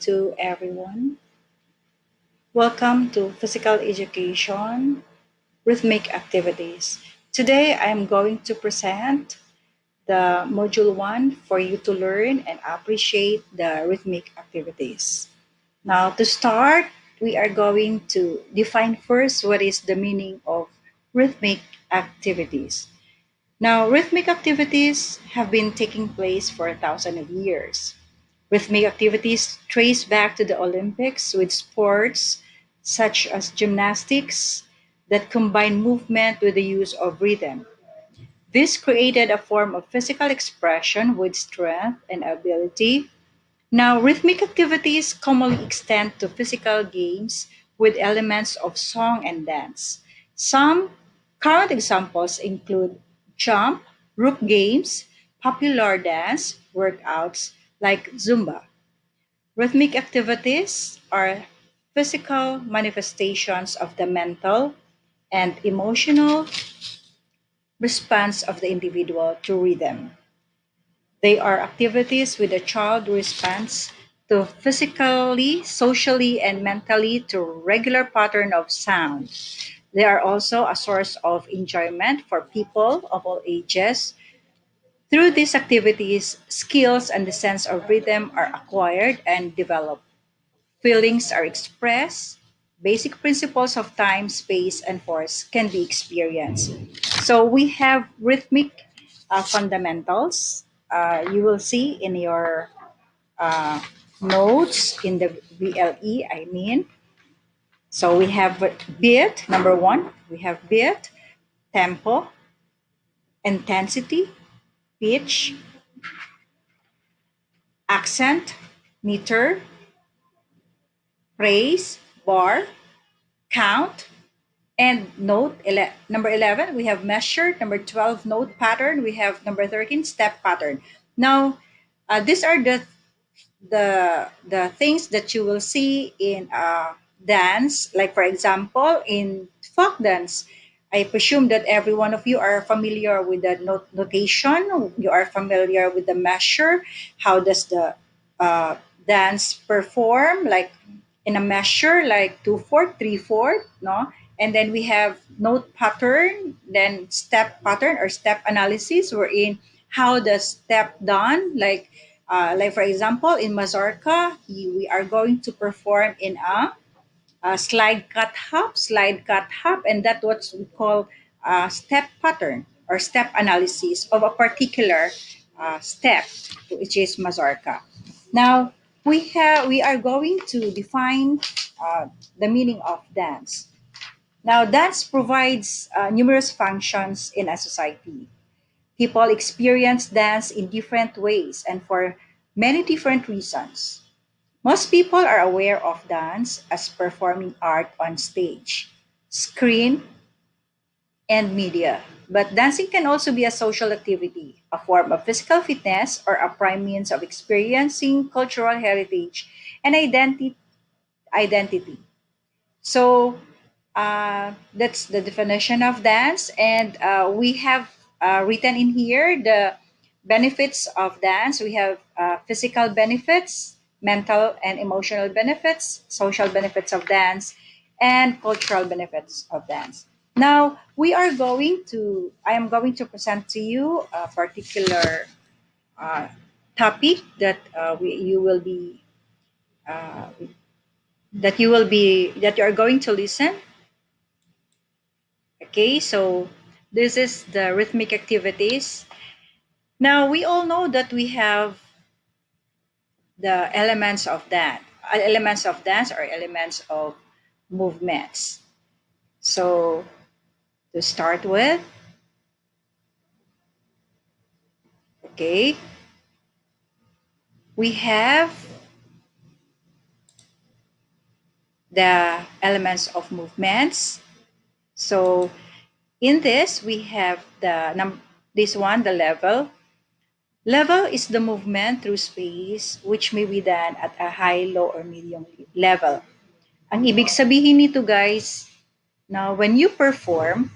to everyone. Welcome to Physical Education Rhythmic Activities. Today I'm going to present the Module 1 for you to learn and appreciate the rhythmic activities. Now, to start, we are going to define first what is the meaning of rhythmic activities. Now, rhythmic activities have been taking place for thousands of years. Rhythmic activities trace back to the Olympics with sports such as gymnastics that combine movement with the use of rhythm. This created a form of physical expression with strength and ability. Now, rhythmic activities commonly extend to physical games with elements of song and dance. Some current examples include jump, rope games, popular dance workouts like Zumba. Rhythmic activities are physical manifestations of the mental and emotional response of the individual to rhythm. They are activities with a child responds to physically, socially, and mentally to regular pattern of sound. They are also a source of enjoyment for people of all ages. Through these activities, skills and the sense of rhythm are acquired and developed. Feelings are expressed. Basic principles of time, space, and force can be experienced. So we have rhythmic fundamentals. You will see in your uh, notes in the VLE, I mean. So we have beat, number one, we have beat, tempo, intensity, pitch, accent, meter, praise, bar, count, and number 11, we have measure. Number 12, note pattern. We have number 13, step pattern. Now, these are the things that you will see in dance. Like for example, in folk dance, I presume that every one of you are familiar with the notation. You are familiar with the measure. How does the uh, dance perform? Like in a measure, like 2/4, 3/4, no? And then we have note pattern, then step pattern or step analysis. We're in how the step done, like for example, in Mazorca, we are going to perform in a slide cut hop, and that's what we call a step pattern or step analysis of a particular step, which is Mazorca. Now we are going to define uh, the meaning of dance. Now, dance provides numerous functions in a society. People experience dance in different ways and for many different reasons. Most people are aware of dance as performing art on stage, screen, and media. But dancing can also be a social activity, a form of physical fitness, or a prime means of experiencing cultural heritage and identity. So that's the definition of dance, and we have written in here the benefits of dance. We have physical benefits, mental and emotional benefits, social benefits of dance, and cultural benefits of dance. Now I am going to present to you a particular uh, topic that you will be uh, that you are going to listen. Okay, so this is the rhythmic activities. Now we all know that we have the elements of dance or elements of movements. So to start with, okay, we have the elements of movements. So in this we have this one, the level. Level is the movement through space which may be done at a high, low, or medium level. Ang ibig sabihin nito guys, na when you perform,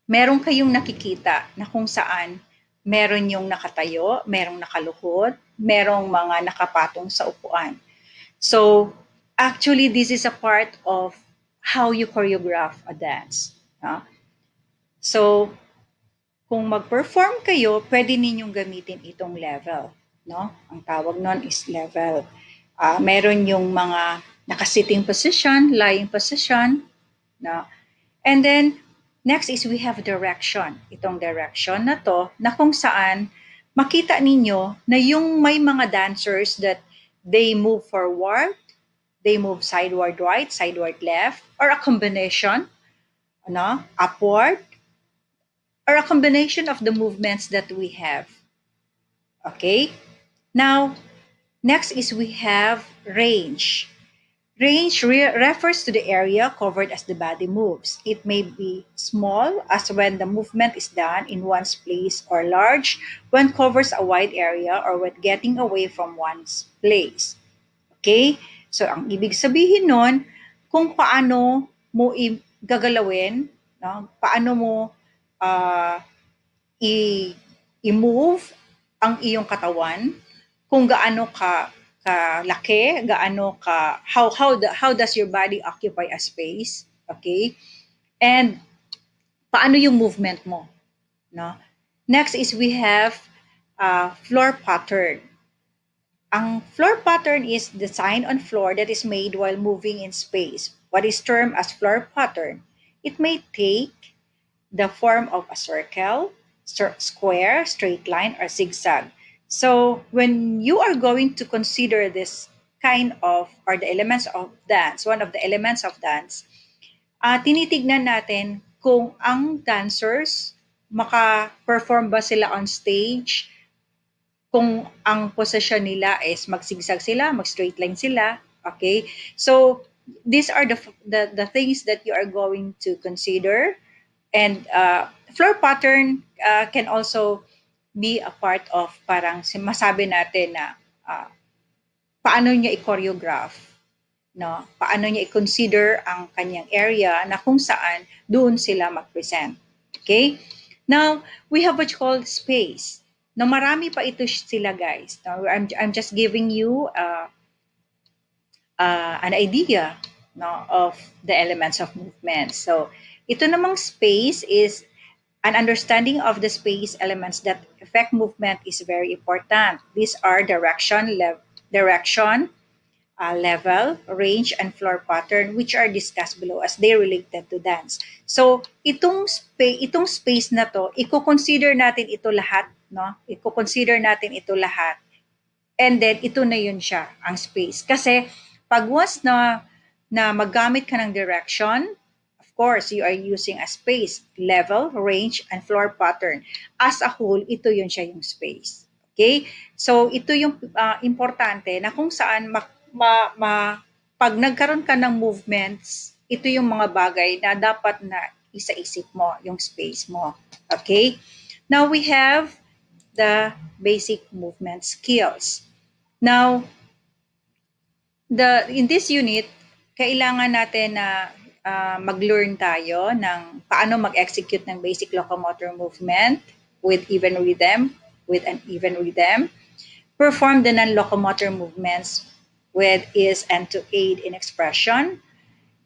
meron kayong nakikita na kung saan meron yung nakatayo, merong nakaluhod, merong mga nakapatong sa upuan. So actually, this is a part of how you choreograph a dance. No? So kung mag-perform kayo, pwede ninyong gamitin itong level. No? Ang tawag nun is level. Meron yung mga nakasitting position, lying position. No? And then, next is we have direction. Itong direction na to, na kung saan makita ninyo na yung may mga dancers that they move forward, they move sideward right, sideward left, or a combination, upward, or a combination of the movements that we have. Okay? Now, next is we have range. Range refers to the area covered as the body moves. It may be small, as when the movement is done in one's place, or large, when covers a wide area or when getting away from one's place. Okay? So, ang ibig sabihin nun, kung paano mo gagalawin, no? Paano mo uh, i- i-move ang iyong katawan, kung gaano ka kalaki, gaano ka how does your body occupy a space, okay? And paano yung movement mo, no? Next is we have floor pattern. Ang floor pattern is the sign on floor that is made while moving in space. What is termed as floor pattern? It may take the form of a circle, square, straight line, or zigzag. So when you are going to consider this kind of, or the elements of dance, one of the elements of dance, tinitignan natin kung ang dancers, maka-perform ba sila on stage, kung ang position nila is magsigsag sila, mag-straight line sila, okay? So these are the things that you are going to consider. And floor pattern can also be a part of parang masabi natin na paano niya i-choreograph, no? Paano niya i-consider ang kanyang area na kung saan doon sila mag-present. Okay? Now, we have what you call space. Now, marami pa ito sila, guys. Now, I'm just giving you an idea, no, of the elements of movement. So, ito namang space is an understanding of the space elements that affect movement is very important. These are direction, level, range, and floor pattern, which are discussed below as they related to dance. So, itong space na to, i-consider natin ito lahat, no? I-consider natin ito lahat. And then, ito na yun siya, ang space. Kasi, pag once na maggamit ka ng direction, of course, you are using a space, level, range, and floor pattern. As a whole, ito yun siya yung space. Okay? So, ito yung importante na kung saan pag nagkaroon ka ng movements, ito yung mga bagay na dapat na isa-isip mo, yung space mo. Okay? Now, we have the basic movement skills. Now, in this unit, kailangan natin na mag-learn tayo ng paano mag-execute ng basic locomotor movement with an even rhythm, perform the non-locomotor movements with ease and to aid in expression,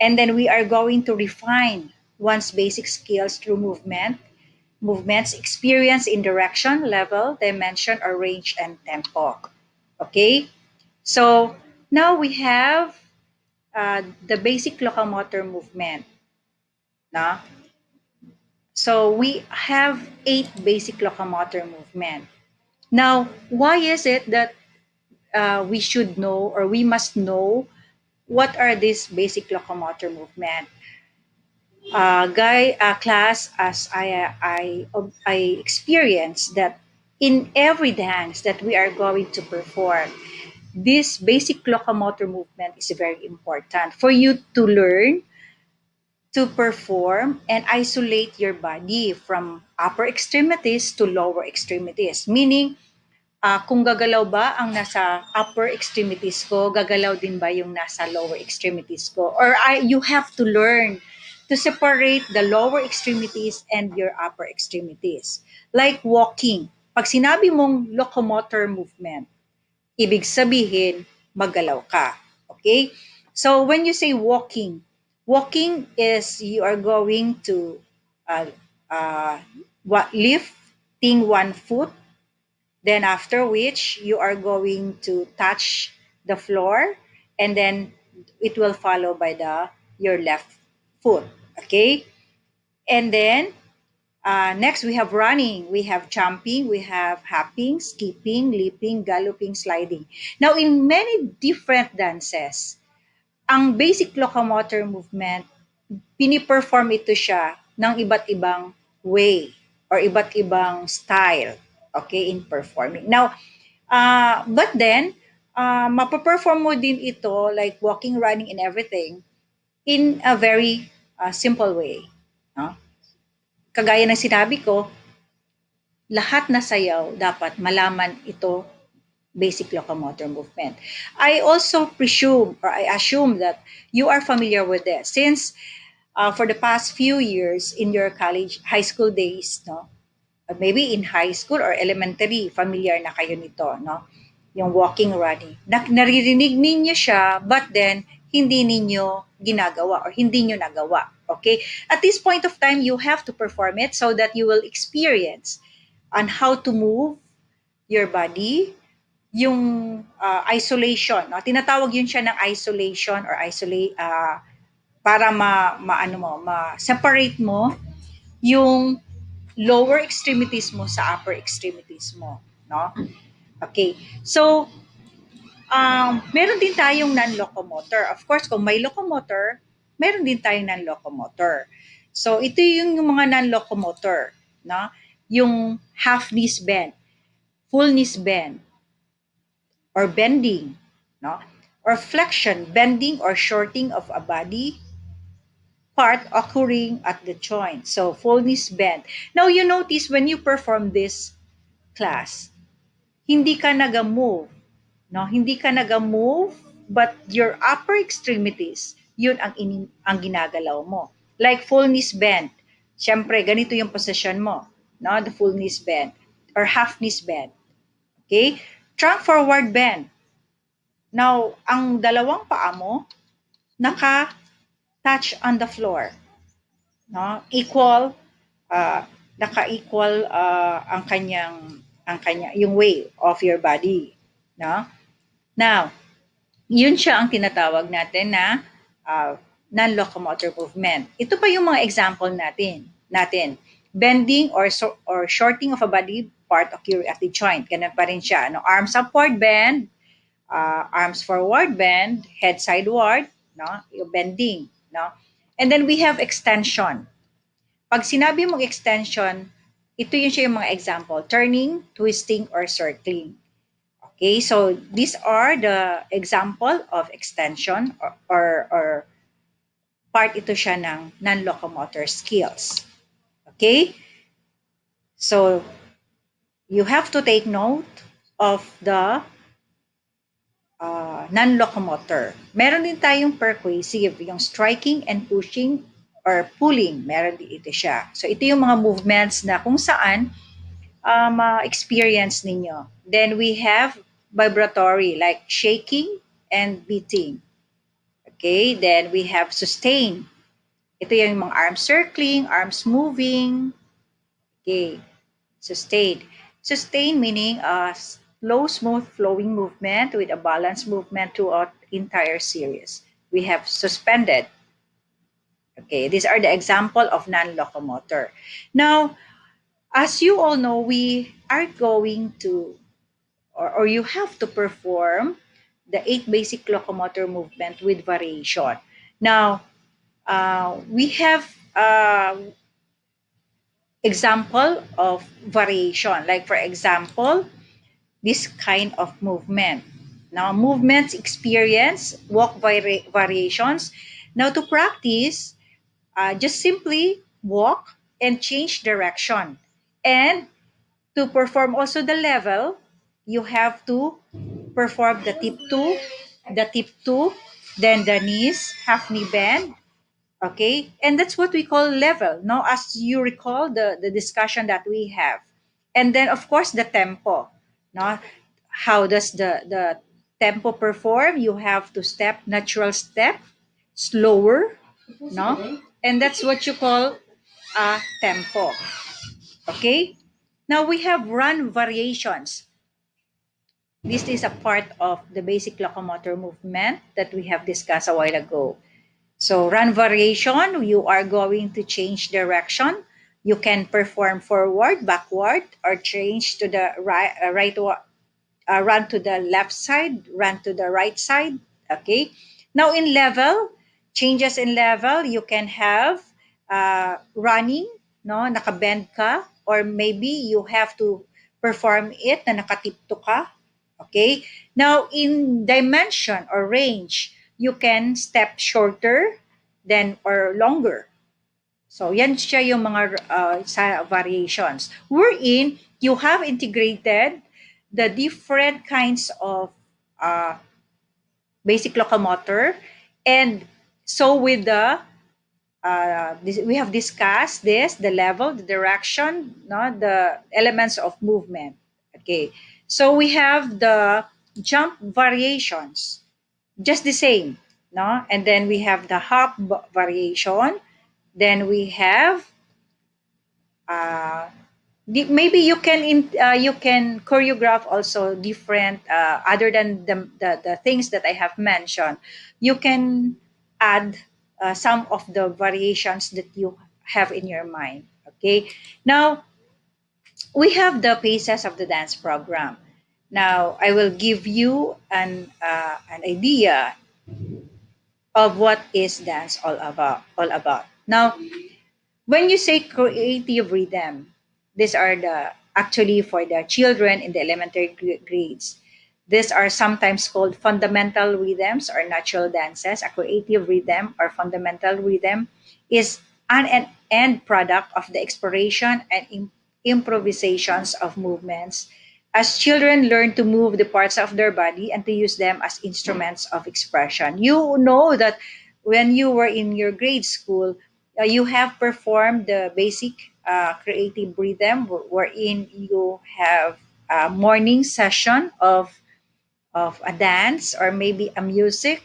and then we are going to refine one's basic skills through movements, experience in direction, level, dimension, or range and tempo. Okay? So now we have the basic locomotor movement. No? So we have 8 basic locomotor movement. Now, why is it that we should know or we must know what are these basic locomotor movement? Class, as I experienced that in every dance that we are going to perform, this basic locomotor movement is very important for you to learn to perform and isolate your body from upper extremities to lower extremities. Meaning, kung gagalaw ba ang nasa upper extremities ko, gagalaw din ba yung nasa lower extremities ko? Or you have to learn to separate the lower extremities and your upper extremities. Like walking. Pag sinabi mong locomotor movement, ibig sabihin, maggalaw ka. Okay? So when you say walking, walking is you are going to uh, uh, lifting one foot, then after which you are going to touch the floor, and then it will follow by the your left foot. Okay? And then next, we have running, we have jumping, we have hopping, skipping, leaping, galloping, sliding. Now, in many different dances, ang basic locomotor movement, piniperform ito siya ng iba't ibang way or iba't ibang style, okay, in performing. Now, but then, mapaperform mo din ito, like walking, running, and everything, in a very simple way. No? Kagaya ng sinabi ko, lahat na sayaw dapat malaman ito basic locomotor movement. I also presume or I assume that you are familiar with this since for the past few years in your college, high school days, no? Maybe in high school or elementary, familiar na kayo nito, no? Yung walking, running. Naririnig ninyo siya, but then hindi ninyo ginagawa or hindi nyo nagawa. Okay? At this point of time, you have to perform it so that you will experience on how to move your body, yung isolation, no? Tinatawag yun siya ng isolation or isolate para maano mo, ma-separate mo yung lower extremities mo sa upper extremities mo, no? Okay. So, meron din tayong non-locomotor. Of course, kung may locomotor, meron din tayong non-locomotor. So, ito yung mga non-locomotor, no? Yung half knees bend, full knees bend, or bending, no? Or flexion, bending or shorting of a body part occurring at the joint. So, full knees bend. Now, you notice when you perform this class, hindi ka naga-move, no? Hindi ka naga-move, but your upper extremities, yun ang ginagalaw mo. Like full knees bend. Siyempre, ganito yung position mo, no? The full knees bend or half knees bend. Okay? Trunk forward bend. Now, ang dalawang paa mo naka-touch on the floor, no? Equal naka-equal ang kanya yung way of your body, no? Now, yun siya ang tinatawag natin na non-locomotor movement. Ito pa yung mga example natin. Bending or shorting of a body part occurring at the joint. Ganun pa rin siya. No? Arms upward bend, arms forward bend, head sideward, no? Yung bending, no? And then we have extension. Pag sinabi mong extension, ito yun siya yung mga example, turning, twisting, or circling. Okay, so these are the example of extension or part ito siya ng non-locomotor skills. Okay, so you have to take note of the non-locomotor. Meron din tayong percuasive, yung striking and pushing or pulling, meron din ito siya. So ito yung mga movements na kung saan ma-experience ninyo. Then we have vibratory like shaking and beating. Okay, then we have sustain. Ito yung mga arms circling, arms moving. Okay, sustain. Sustain meaning slow, smooth flowing movement with a balanced movement throughout entire series. We have suspended. Okay, these are the example of non-locomotor. Now, as you all know, we are going to or you have to perform the 8 basic locomotor movement with variation. Now, we have example of variation. Like for example, this kind of movement. Now, movements experience, walk variations. Now, to practice, just simply walk and change direction. And to perform also the level, you have to perform the tip two, then the knees, half knee bend. Okay, and that's what we call level. No, as you recall the discussion that we have, and then of course the tempo. No, how does the tempo perform, you have to step natural step, slower, no? And that's what you call a tempo. Okay? Now we have run variations. This is a part of the basic locomotor movement that we have discussed a while ago. So run variation, you are going to change direction. You can perform forward, backward, or change to the run to the left side, run to the right side. Okay. Now in level, changes in level, you can have running, no, nakabend ka, or maybe you have to perform it na nakatipto ka. Okay. Now in dimension or range, you can step shorter than or longer. So, yan siya yung mga sa variations. Wherein, you have integrated the different kinds of uh, basic locomotor. And so, with we have discussed this, the level, the direction, no, the elements of movement. Okay. So, we have the jump variations, just the same. No? And then we have the hop variation. Then we have uh, maybe you can choreograph also different other than the things that I have mentioned. You can add some of the variations that you have in your mind. Okay. Now we have the paces of the dance program. Now I will give you an idea of what is dance all about. All about. Now when you say creative rhythm, these are the actually for the children in the elementary grades. These are sometimes called fundamental rhythms or natural dances. A creative rhythm or fundamental rhythm is an end product of the exploration and improvisations of movements as children learn to move the parts of their body and to use them as instruments of expression. You know that when you were in your grade school, you have performed the basic creative rhythm wherein you have a morning session of a dance or maybe a music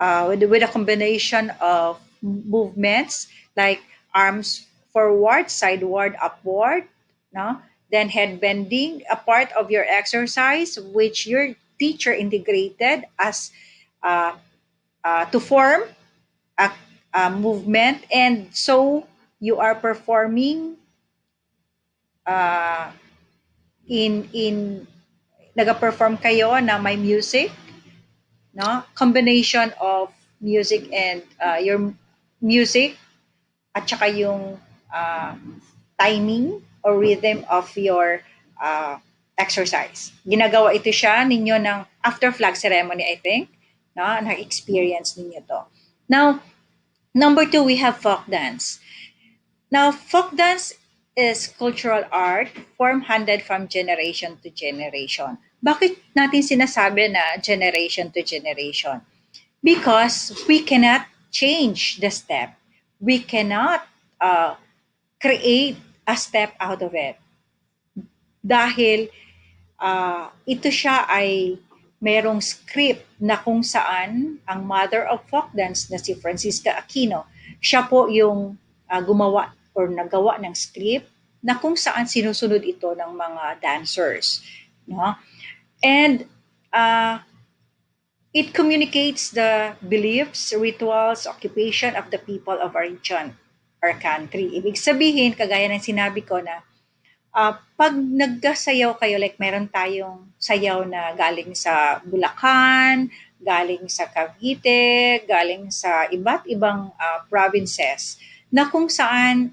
with a combination of movements like arms forward, sideward, upward, no? Then head bending, a part of your exercise which your teacher integrated as uh, to form a, a movement, and so you are performing uh, in nag-perform kayo na may music, no, combination of music and your music at saka yung uh, timing or rhythm of your uh, exercise. Ginagawa ito siya ninyo ng after flag ceremony, I think, no, na-experience ninyo to. Now number two, we have folk dance. Now, folk dance is cultural art form handed from generation to generation. Bakit natin sinasabi na generation to generation? Because we cannot change the step. We cannot create a step out of it. Dahil ito siya ay merong script na kung saan ang mother of folk dance na si Francisca Aquino, siya po yung gumawa or nagawa ng script na kung saan sinusunod ito ng mga dancers, no? And it communicates the beliefs, rituals, occupation of the people of our region or country. Ibig sabihin, kagaya ng sinabi ko na pag nagkasayaw kayo, like meron tayong sayaw na galing sa Bulacan, galing sa Cavite, galing sa iba't ibang provinces, na kung saan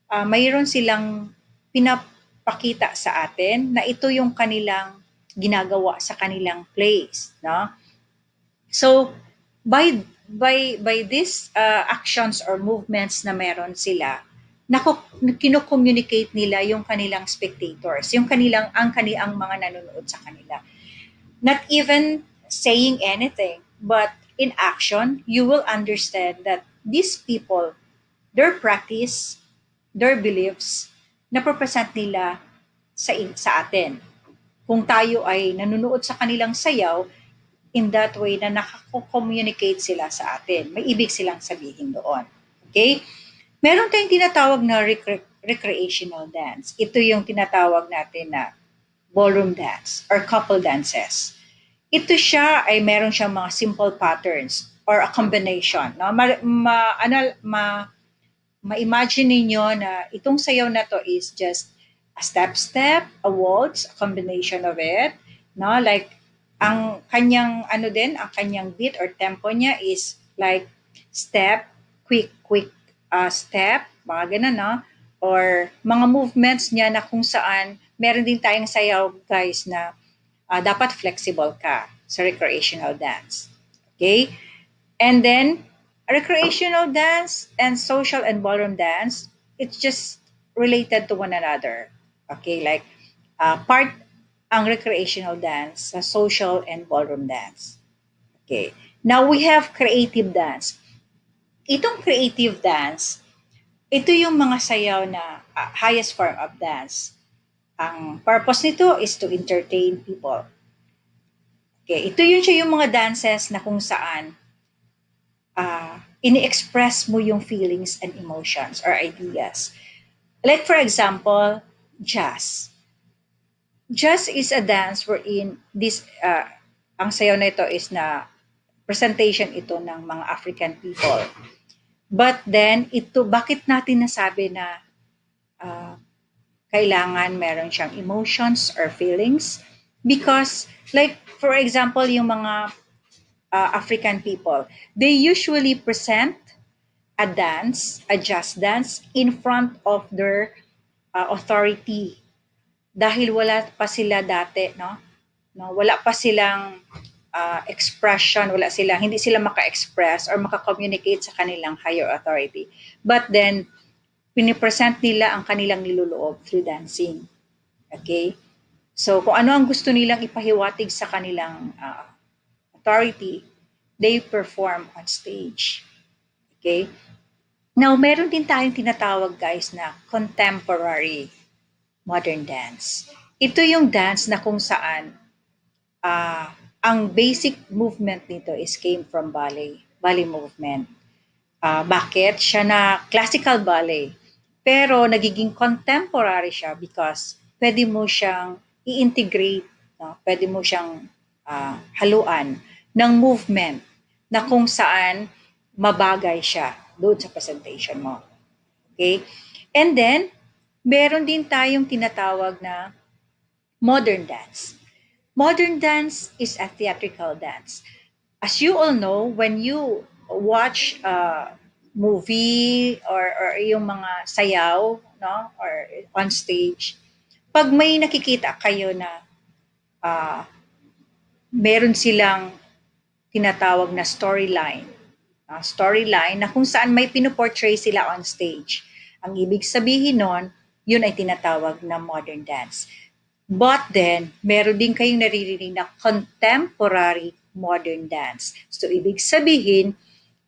mayroon silang pinapakita sa atin na ito yung kanilang ginagawa sa kanilang place, no? So by these actions or movements na meron sila, kino-communicate nila yung kanilang spectators, yung ang mga nanonood sa kanila. Not even saying anything, but in action, you will understand that these people, their practice, their beliefs, na-represent nila sa atin. Kung tayo ay nanonood sa kanilang sayaw, in that way na nakako-communicate sila sa atin. May ibig silang sabihin doon. Okay? Meron tayong tinatawag na recreational dance. Ito yung tinatawag natin na ballroom dance or couple dances. Ito siya ay meron siyang mga simple patterns or a combination. No? Ma-imagine ninyo na itong sayaw na to is just a step-step, a waltz, a combination of it. No? Like, ang kanyang, ang kanyang beat or tempo niya is like step, quick step, mga ganun, no? Or mga movements niya na kung saan meron din tayong sayaw, guys, na dapat flexible ka sa recreational dance. Okay? And then, recreational dance and social and ballroom dance, it's just related to one another. Okay, like part ang recreational dance sa social and ballroom dance. Okay. Now we have creative dance. Itong creative dance, ito yung mga sayaw na highest form of dance. Ang purpose nito is to entertain people. Okay, ito yun siya yung mga dances na kung saan ini-express mo yung feelings and emotions or ideas. Like for example, jazz. Jazz is a dance wherein ang sayaw na ito is na presentation ito ng mga African people. But then, bakit natin nasabi na kailangan meron siyang emotions or feelings? Because, like, for example, yung mga African people, they usually present a dance, a jazz dance, in front of their authority. Dahil wala pa sila dati, no? Wala pa silang expression, hindi sila maka-express or maka-communicate sa kanilang higher authority. But then, pinipresent nila ang kanilang niloloob through dancing. Okay? So, kung ano ang gusto nilang ipahiwatig sa kanilang authority, they perform on stage. Okay? Now, meron din tayong tinatawag, guys, na contemporary modern dance. Ito yung dance na kung saan ang basic movement nito is came from ballet movement. Bakit? Siya na classical ballet. Pero nagiging contemporary siya because pwede mo siyang i-integrate, no? Pwede mo siyang haluan ng movement na kung saan mabagay siya doon sa presentation mo. Okay? And then, meron din tayong tinatawag na modern dance. Modern dance is a theatrical dance. As you all know, when you watch a movie or yung mga sayaw, no, or on stage, pag may nakikita kayo na meron silang tinatawag na storyline na kung saan may pinoportray sila on stage. Ang ibig sabihin nun, yun ay tinatawag na modern dance. But then, meron din kayong naririnig na contemporary modern dance. So, ibig sabihin,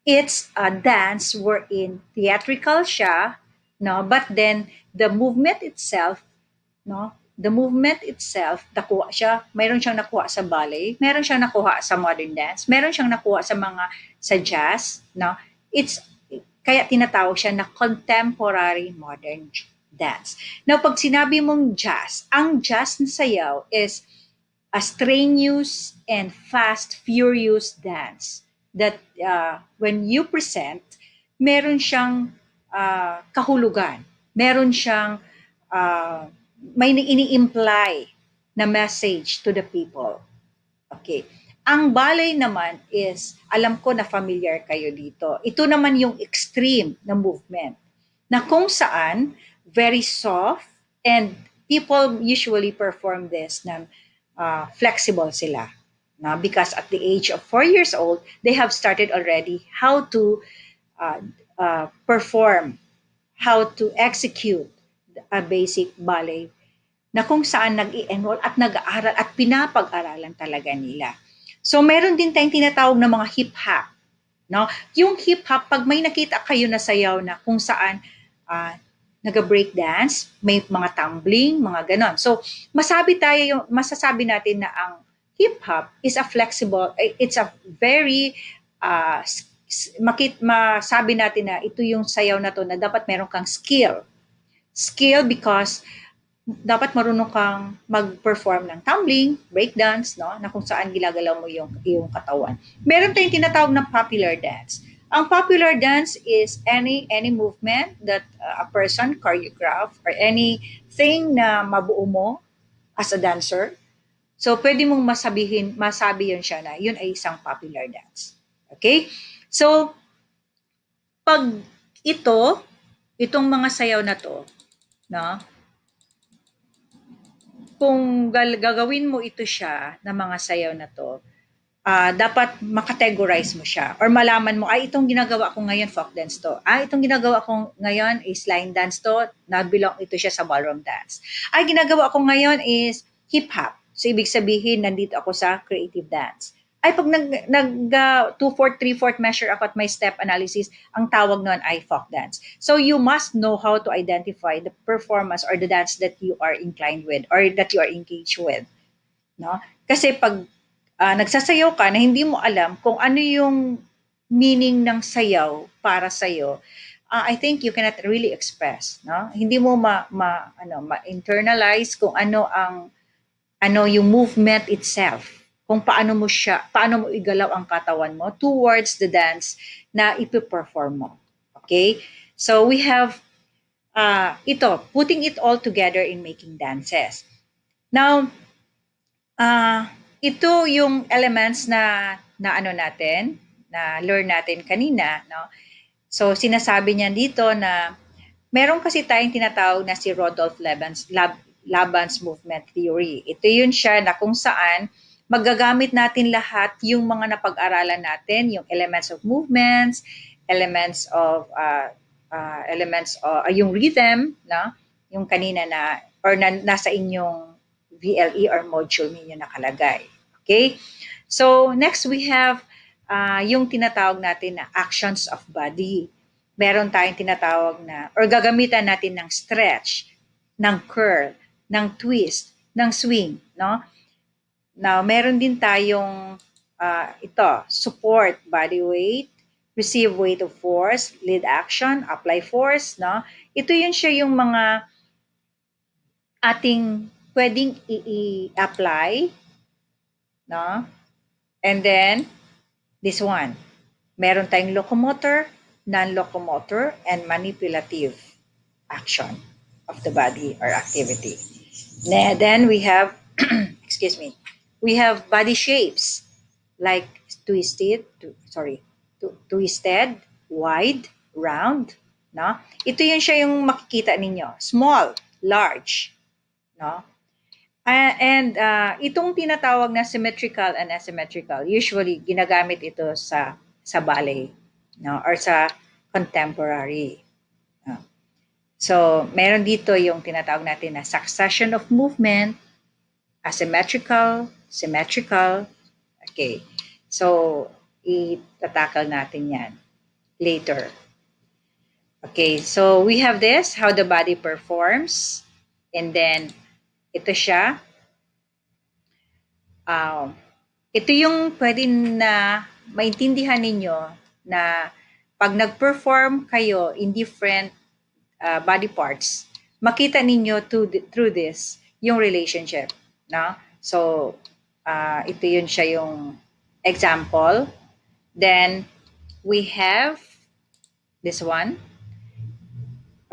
it's a dance wherein theatrical siya, no? But then, the movement itself, nakuha siya, mayroon siyang nakuha sa ballet, mayroon siyang nakuha sa modern dance, mayroon siyang nakuha sa jazz, no? Kaya tinatawag siya na contemporary modern dance. Now, pag sinabi mong jazz, ang jazz na sayaw is a strenuous and fast, furious dance that when you present, meron siyang kahulugan. Meron siyang may ini-imply na message to the people. Okay. Ang ballet naman is, alam ko na familiar kayo dito. Ito naman yung extreme na movement na kung saan very soft and people usually perform this na flexible sila. Because at the age of 4 years old, they have started already how to perform, how to execute a basic ballet na kung saan nag-i-enroll at nag-aaral at pinapag-aralan talaga nila. So meron din tayong tinatawag na mga hip-hop. No? Yung hip-hop, pag may nakita kayo na sayaw na kung saan nag-break dance, may mga tumbling, mga ganon. So masasabi natin na ang hip hop is a flexible, it's a very masabi natin na ito yung sayaw na to na dapat meron kang skill because dapat marunong kang mag-perform ng tumbling, breakdance, no? Na kung saan ginagalaw mo yung katawan. Meron tayong tinatawag na popular dance. Ang popular dance is any movement that a person choreograph or anything na mabuo mo as a dancer. So pwede mong masabi yun siya na yun ay isang popular dance. Okay? So pag itong mga sayaw na to, no? Kung gagawin mo ito siya na mga sayaw na to, dapat makategorize mo siya or malaman mo, ay itong ginagawa ko ngayon folk dance to. Itong ginagawa ko ngayon is line dance to, na-belong ito siya sa ballroom dance. Ginagawa ko ngayon is hip hop. So ibig sabihin, nandito ako sa creative dance. Pag nag 2/4, 3/4 measure ako at may step analysis, ang tawag nun ay folk dance. So you must know how to identify the performance or the dance that you are inclined with or that you are engaged with. No? Kasi pag nagsasayaw ka na hindi mo alam kung ano yung meaning ng sayaw para sa'yo, I think you cannot really express. No? Hindi mo ma-internalize kung ano yung movement itself, kung paano mo igalaw ang katawan mo towards the dance na ipiperform mo. Okay? So we have putting it all together in making dances. Now, ito yung elements na learn natin kanina, no? So sinasabi niya dito na meron kasi tayong tinatawag na si Rodolph Laban's movement theory. Ito yun siya na kung saan magagamit natin lahat yung mga napag-aralan natin, yung elements of movements, elements of yung rhythm, no? Yung kanina nasa inyong VLE or module ninyo nakalagay. Okay? So next we have yung tinatawag natin na actions of body. Meron tayong tinatawag na or gagamitan natin ng stretch, ng curl, ng twist, ng swing, no? Now, meron din tayong support, body weight, receive weight of force, lead action, apply force, no? Ito yun siya yung mga ating pwedeng i-apply, no? And then, this one. Meron tayong locomotor, non-locomotor, and manipulative action of the body or activity. Then we have, we have body shapes like twisted, wide, round, no? Ito yun siya yung makikita ninyo. Small, large, no? And itong tinatawag na symmetrical and asymmetrical, usually ginagamit ito sa ballet, no? Or sa contemporary. No? So, meron dito yung tinatawag natin na succession of movement, asymmetrical, symmetrical. Okay. So, itatakal natin yan later. Okay. So, we have this, how the body performs. And then, ito siya. Ito yung pwede na maintindihan ninyo na pag nag-perform kayo in different body parts, makita ninyo through this yung relationship. No? So, ito yun siya yung example. Then, we have this one.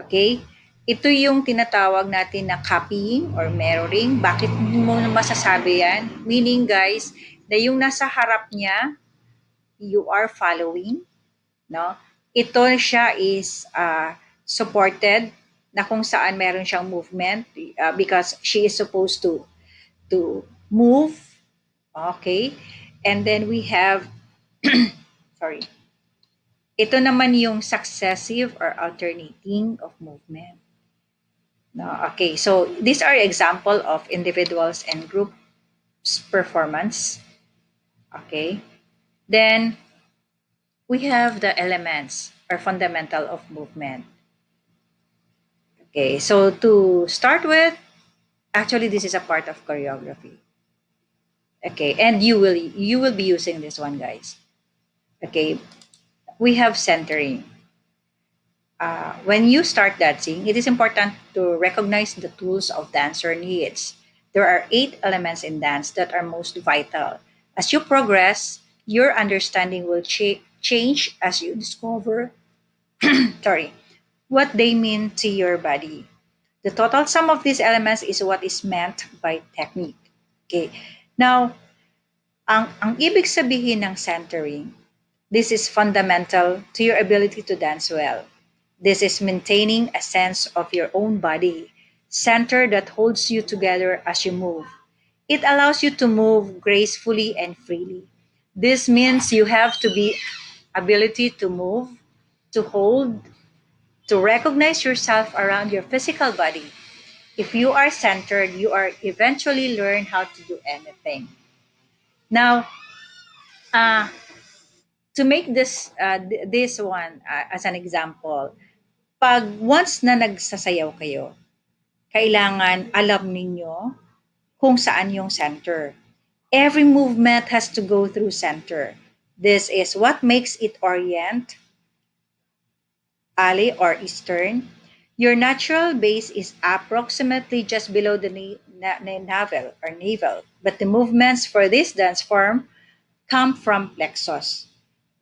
Okay? Ito yung tinatawag natin na copying or mirroring. Bakit mo masasabi yan? Meaning, guys, na yung nasa harap niya, you are following. No? Ito siya is supported na kung saan meron siyang movement because she is supposed to move. Okay? And then we have ito naman yung successive or alternating of movement. No? Okay, so these are example of individuals and groups performance. Okay? Then we have the elements or fundamental of movement. Okay, so to start with, actually this is a part of choreography. Okay, and you will be using this one, guys. Okay, we have centering. When you start dancing, it is important to recognize the tools of dancer needs. There are 8 elements in dance that are most vital. As you progress, your understanding will change as you discover, sorry, what they mean to your body. The total sum of these elements is what is meant by technique. Okay. Now, ang ibig sabihin ng centering, this is fundamental to your ability to dance well. This is maintaining a sense of your own body, center that holds you together as you move. It allows you to move gracefully and freely. This means you have to be ability to move, to hold, to recognize yourself around your physical body. If you are centered, you are eventually learn how to do anything. Now, uh, to make this one as an example, pag once na nagsasayaw kayo, kailangan alam ninyo kung saan yung center. Every movement has to go through center. This is what makes it orient, alley, or eastern. Your natural base is approximately just below the navel, but the movements for this dance form come from plexus.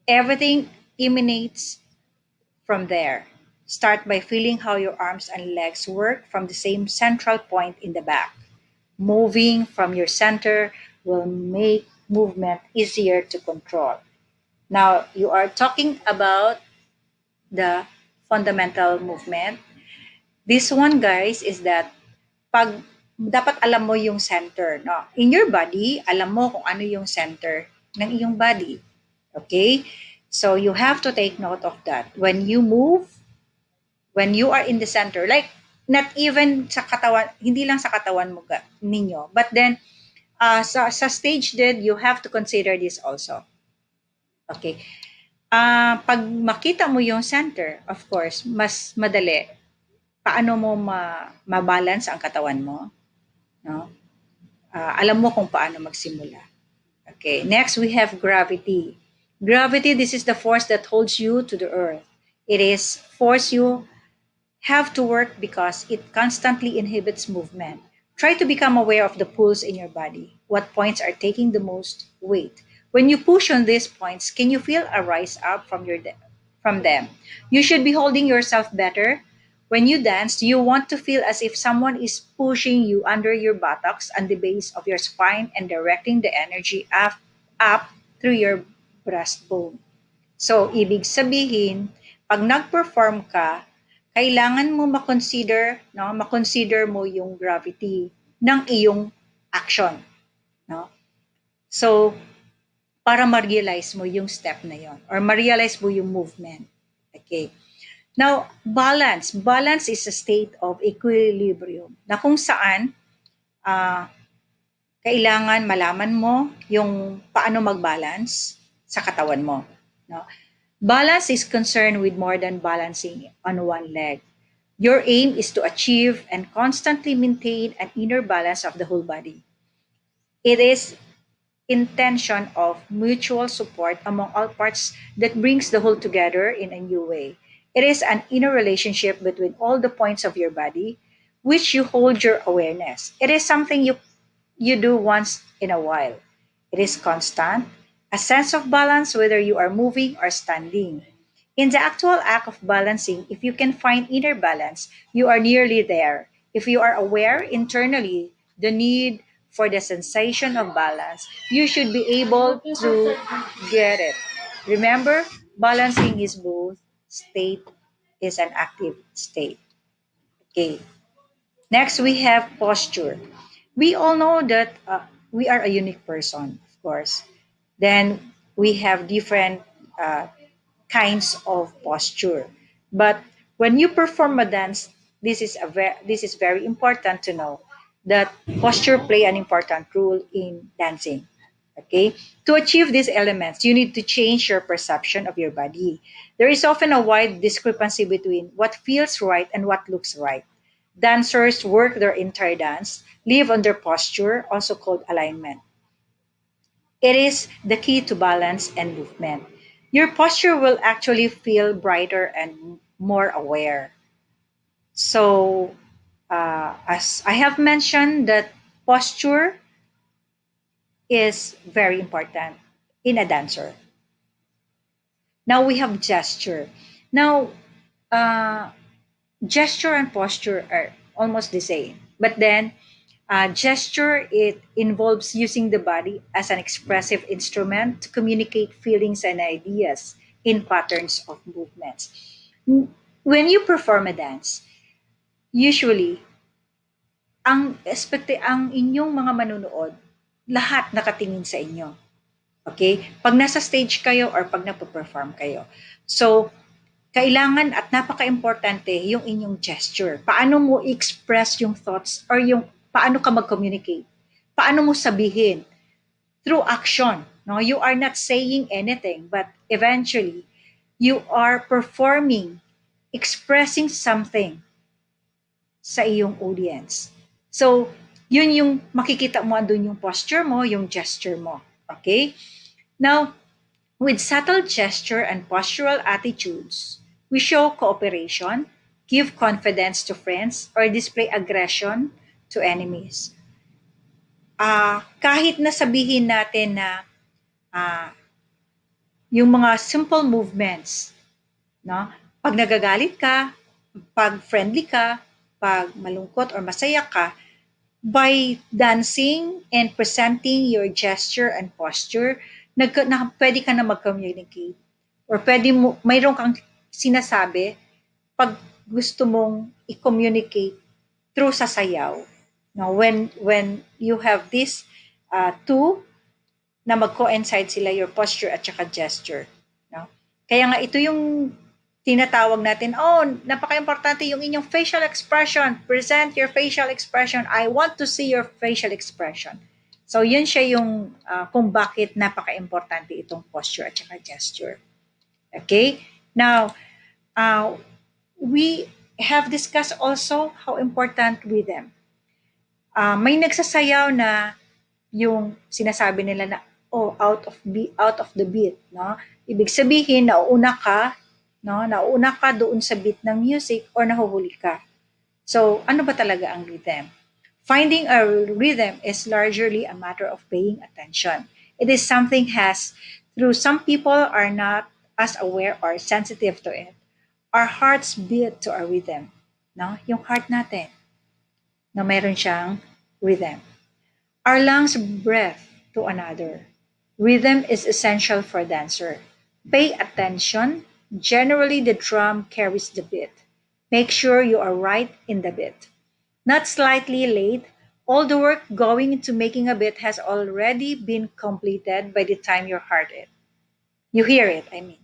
Everything emanates from there. Start by feeling how your arms and legs work from the same central point in the back. Moving from your center will make movement easier to control. Now, you are talking about the fundamental movement. This one, guys, is that pag dapat alam mo yung center, no? In your body, alam mo kung ano yung center ng iyong body. Okay? So you have to take note of that. When you move, when you are in the center, like not even sa katawan, hindi lang sa katawan mo ninyo, but then sa stage din, you have to consider this also. Okay. Pag makita mo yung center, of course, mas madali. Paano mo mabalance ang katawan mo? No? Alam mo kung paano magsimula. Okay. Next, we have gravity. Gravity, this is the force that holds you to the earth. It is force you have to work because it constantly inhibits movement. Try to become aware of the pulls in your body. What points are taking the most weight? When you push on these points, can you feel a rise up from them? You should be holding yourself better. When you dance, you want to feel as if someone is pushing you under your buttocks and the base of your spine and directing the energy up through your breastbone. So, ibig sabihin, pag nag-perform ka, kailangan mo makonsider, no, makonsider mo yung gravity ng iyong action, no? So, para ma-realize mo yung step na yon or ma-realize mo yung movement. Okay. Now, balance. Balance is a state of equilibrium na kung saan ah, kailangan malaman mo yung paano mag-balance sa katawan mo. No? Balance is concerned with more than balancing on one leg. Your aim is to achieve and constantly maintain an inner balance of the whole body. It is intention of mutual support among all parts that brings the whole together in a new way. It is an inner relationship between all the points of your body which you hold your awareness. It is something you do once in a while. It is constant, a sense of balance whether you are moving or standing. In the actual act of balancing, if you can find inner balance, you are nearly there. If you are aware internally the need for the sensation of balance, you should be able to get it. Remember, balancing is both state is an active state. Okay. Next, we have posture. We all know that we are a unique person, of course. Then we have different uh, kinds of posture. But when you perform a dance, this is very important to know that posture play an important role in dancing. Okay, to achieve these elements, you need to change your perception of your body. There is often a wide discrepancy between what feels right and what looks right. Dancers work their entire dance, live on their posture, also called alignment. It is the key to balance and movement. Your posture will actually feel brighter and more aware. So, as I have mentioned, that posture is very important in a dancer. Now we have gesture. Now, uh, gesture and posture are almost the same, but then gesture, it involves using the body as an expressive instrument to communicate feelings and ideas in patterns of movements. When you perform a dance, usually ang inyong mga manunood, lahat nakatingin sa inyo. Okay? Pag nasa stage kayo or pag napo-perform kayo. So, kailangan at napaka-importante yung inyong gesture. Paano mo express yung thoughts or yung paano ka mag-communicate? Paano mo sabihin? Through action. No, you are not saying anything, but eventually you are performing, expressing something sa iyong audience. So, yun yung makikita mo andun yung posture mo, yung gesture mo. Okay? Now, with subtle gesture and postural attitudes, we show cooperation, give confidence to friends, or display aggression to enemies. Kahit na sabihin natin na ah, yung mga simple movements, no? Pag nagagalit ka, pag friendly ka, pag malungkot or masaya ka, by dancing and presenting your gesture and posture, pwede ka na mag-communicate. Or pwede mo, mayroon kang sinasabi pag gusto mong i-communicate through sa sayaw. Now, when you have this two na mag-coincide sila, your posture at saka gesture. No? Kaya nga ito yung tinatawag natin, oh, napaka-importante yung inyong facial expression. Present your facial expression. I want to see your facial expression. So, yun siya yung kung bakit napaka-importante itong posture at saka gesture. Okay? Now, we have discussed also how important rhythm. May nagsasayaw na yung sinasabi nila na oh, out of the beat, no? Ibig sabihin nauuna ka, no? Nauuna ka doon sa beat ng music or nahuhuli ka. So, ano ba talaga ang rhythm? Finding a rhythm is largely a matter of paying attention. It is something through some people are not as aware or sensitive to it. Our hearts beat to a rhythm, no? Yung heart natin, na mayroon siyang rhythm. Our lungs breathe to another. Rhythm is essential for dancer. Pay attention. Generally, the drum carries the beat. Make sure you are right in the beat. Not slightly late. All the work going into making a beat has already been completed by the time you heard it. You hear it, I mean.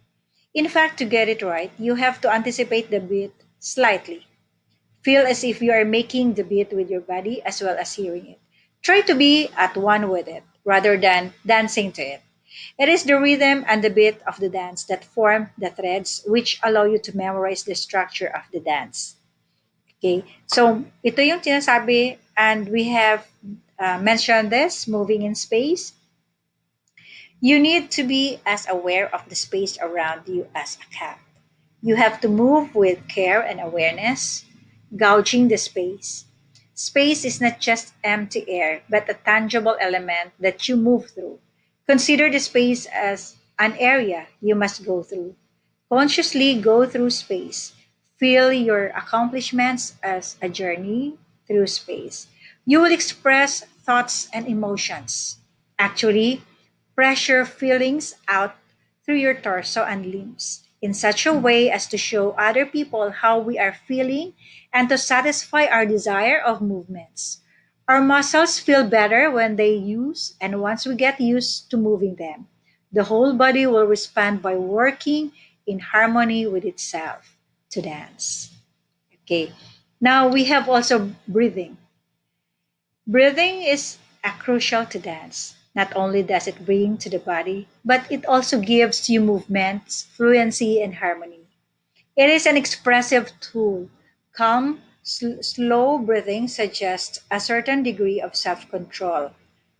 In fact, to get it right, you have to anticipate the beat slightly. Feel as if you are making the beat with your body as well as hearing it. Try to be at one with it rather than dancing to it. It is the rhythm and the beat of the dance that form the threads which allow you to memorize the structure of the dance. Okay, so ito yung sinasabi and we have mentioned this, moving in space. You need to be as aware of the space around you as a cat. You have to move with care and awareness, gouging the space. Space is not just empty air, but a tangible element that you move through. Consider the space as an area you must go through. Consciously go through space. Feel your accomplishments as a journey through space. You will express thoughts and emotions. Actually, pressure feelings out through your torso and limbs in such a way as to show other people how we are feeling and to satisfy our desire of movements. Our muscles feel better when they use, and once we get used to moving them, the whole body will respond by working in harmony with itself to dance. Okay, now we have also breathing. Breathing is crucial to dance. Not only does it bring to the body, but it also gives you movements, fluency, and harmony. It is an expressive tool. Calm, slow breathing suggests a certain degree of self control.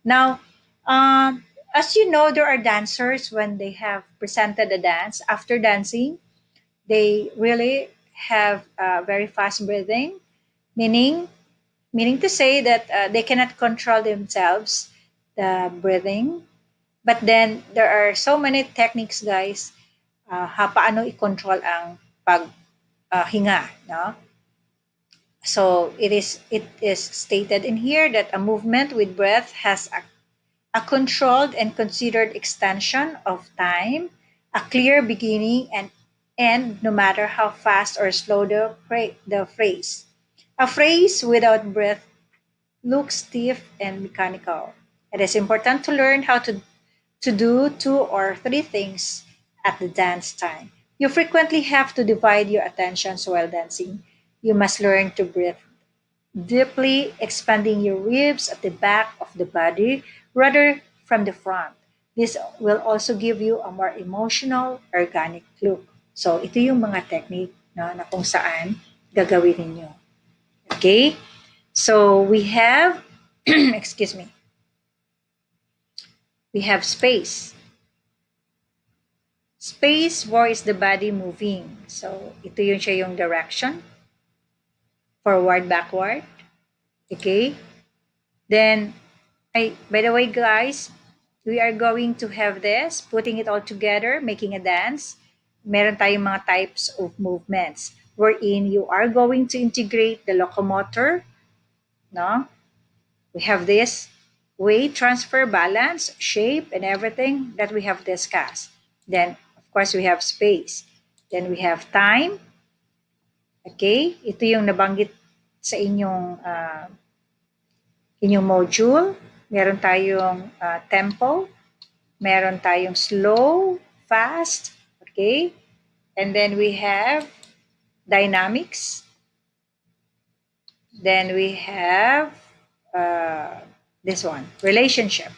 Now, um, As you know, there are dancers when they have presented a dance. After dancing, they really have very fast breathing, meaning meaning to say that they cannot control themselves the breathing. But then there are so many techniques, guys, paano i-control ang pag hinga, no? So it is stated in here that a movement with breath has a controlled and considered extension of time, a clear beginning and end, no matter how fast or slow the phrase. A phrase without breath looks stiff and mechanical. It is important to learn how to do two or three things at the dance time. You frequently have to divide your attentions while dancing. You must learn to breathe deeply, expanding your ribs at the back of the body rather from the front. This will also give you a more emotional, organic look. So, ito yung mga technique na kung saan gagawin ninyo. Okay? So, we have, excuse me, we have space. Space, where is the body moving? So, ito yung siya yung direction. Forward, backward. Okay? Then, by the way, guys, we are going to have this, putting it all together, making a dance. Meron tayong mga types of movements wherein you are going to integrate the locomotor, no? We have this weight transfer, balance, shape, and everything that we have discussed. Then, of course, we have space. Then we have time. Okay? Ito yung nabanggit sa inyong module. Meron tayong tempo. Meron tayong slow, fast. Okay? And then we have dynamics. Then we have this one, relationship.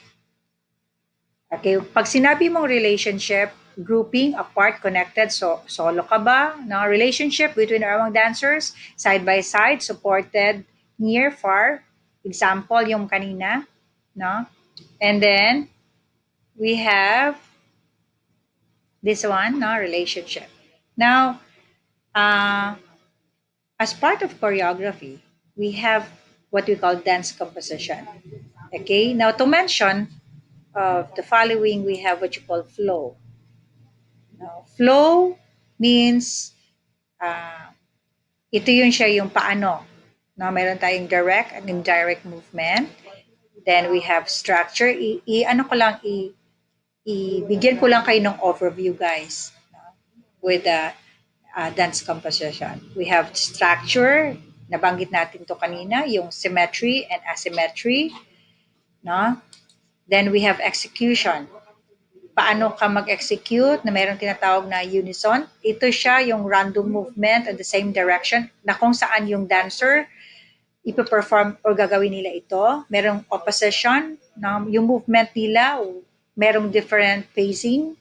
Okay, pag sinabi mong relationship, grouping, apart, connected, so solo ka ba? No, relationship between our among dancers, side by side, supported, near, far. Example, yung kanina, no? And then we have this one, no, relationship. Now, as part of choreography, we have what we call dance composition. Okay, now to mention of the following, we have what you call flow. Now, flow means ito yun siya yung paano. Now, meron tayong direct and indirect movement. Then we have structure. Ano ko lang, ibigyan ko lang kayo ng overview, guys, with the dance composition. We have structure, nabanggit natin to kanina, yung symmetry and asymmetry. No? Then we have execution. Paano ka mag-execute na mayroong tinatawag na unison. Ito siya yung random movement in the same direction na kung saan yung dancer ipe-perform or gagawin nila ito. Merong opposition, no? Yung movement nila, merong different pacing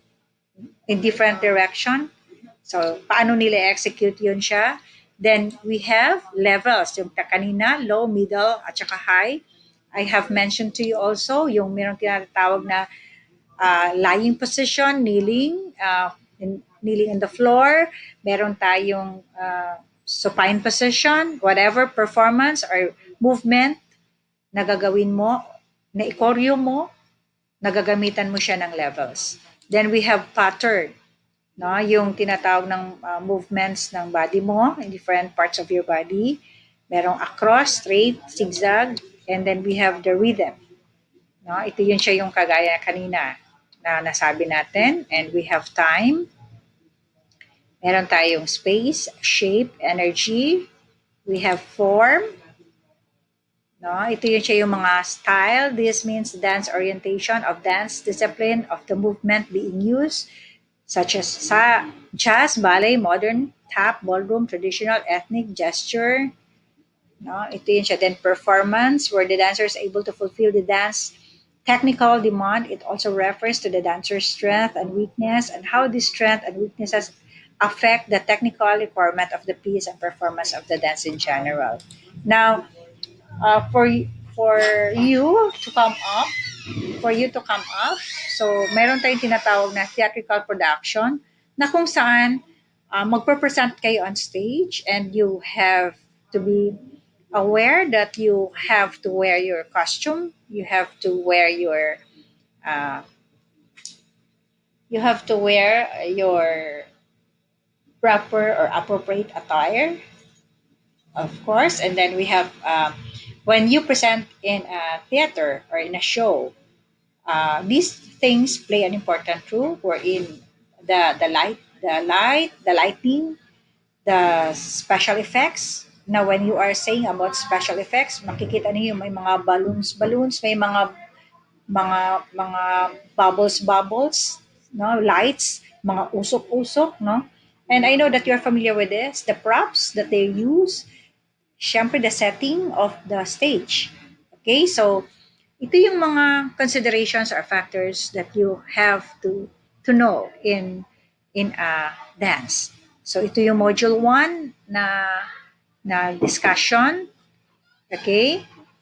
in different direction. So, paano nila execute yun siya? Then, we have levels. Yung kanina, low, middle, at saka high. I have mentioned to you also yung merong tinatawag na lying position, kneeling, kneeling on the floor. Meron tayong supine position, whatever performance or movement na gagawin mo, na ikoryo mo, nagagamitan mo siya ng levels. Then we have pattern, no? Yung tinatawag ng movements ng body mo in different parts of your body. Merong across, straight, zigzag, and then we have the rhythm. No? Ito yun siya yung kagaya kanina na nasabi natin, and we have time. Meron tayong space, shape, energy. We have form. No, ito yun siya yung mga style. This means dance orientation of dance discipline of the movement being used, such as jazz, ballet, modern, tap, ballroom, traditional, ethnic, gesture. No, ito yun siya. Then performance, where the dancer is able to fulfill the dance technical demand. It also refers to the dancer's strength and weakness and how these strength and weaknesses affect the technical requirement of the piece and performance of the dance in general. Now, for you to come up, for you to come up. So, meron tayong tinatawag na theatrical production na kung saan magpe-present kayo on stage and you have to be aware that you have to wear your costume, uh, you have to wear your proper or appropriate attire, of course. And then we have when you present in a theater or in a show, these things play an important role. Wherein the lighting, the special effects. Now, when you are saying about special effects, makikita niyo may mga balloons, may mga bubbles, no, lights, mga usok-usok, no. And I know that you're familiar with this, the props that they use, syempre the setting of the stage. Okay, so ito yung mga considerations or factors that you have to know in a dance. So ito yung module 1 na discussion. Okay?